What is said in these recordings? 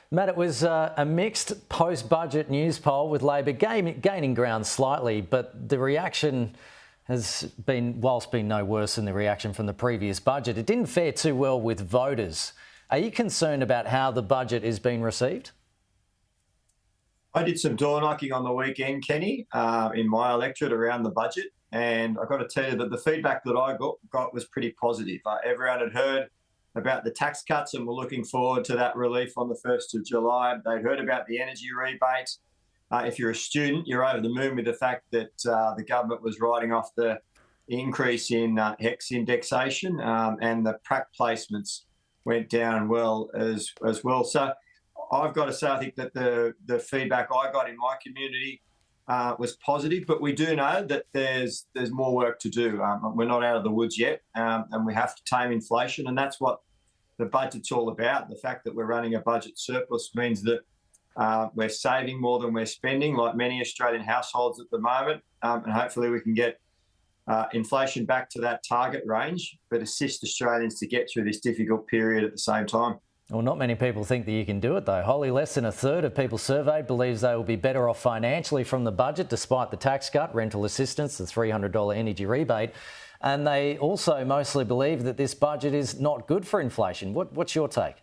Matt, it was a mixed post-budget news poll with Labor gaining ground slightly, but the reaction has been, whilst been no worse than the reaction from the previous budget, it didn't fare too well with voters. Are you concerned about how the budget is being received? I did some door knocking on the weekend, Kenny, in my electorate around the budget, and I've got to tell you that the feedback that I got was pretty positive. Everyone had heard about the tax cuts and were looking forward to that relief on the 1st of July. They'd heard about the energy rebate. If you're a student, you're over the moon with the fact that the government was writing off the increase in HEX indexation, and the prac placements went down well as well. So I've got to say, I think that the feedback I got in my community was positive, but we do know that there's more work to do. We're not out of the woods yet, and we have to tame inflation, and that's what the budget's all about. The fact that we're running a budget surplus means that we're saving more than we're spending, like many Australian households at the moment, and hopefully we can get inflation back to that target range, but assist Australians to get through this difficult period at the same time. Well, not many people think that you can do it, though. Hollie, less than a third of people surveyed believes they will be better off financially from the budget, despite the tax cut, rental assistance, the $300 energy rebate. And they also mostly believe that this budget is not good for inflation. What's your take?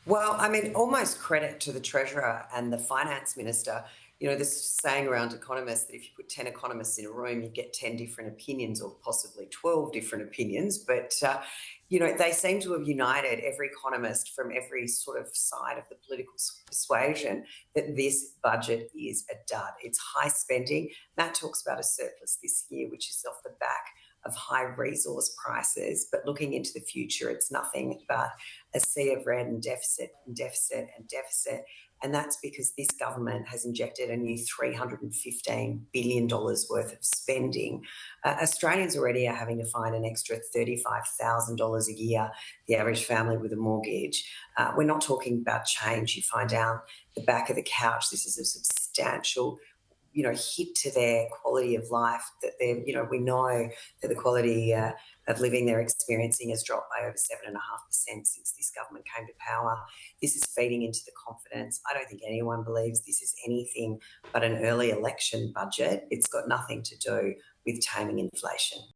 Well, I mean, almost credit to the Treasurer and the Finance Minister. You know, this saying around economists that if you put 10 economists in a room, you get 10 different opinions, or possibly 12 different opinions. But, you know, they seem to have united every economist from every sort of side of the political persuasion that this budget is a dud. It's high spending. Matt talks about a surplus this year, which is off the back of high resource prices, but looking into the future, it's nothing but a sea of red and deficit and deficit and deficit. And that's because this government has injected a new $315 billion worth of spending. Australians already are having to find an extra $35,000 a year, the average family with a mortgage. We're not talking about change you find down the back of the couch. This is a substantial hit to their quality of life, that they're, we know that the quality of living they're experiencing has dropped by over 7.5% since this government came to power. This is feeding into the confidence. I don't think anyone believes this is anything but an early election budget. It's got nothing to do with taming inflation.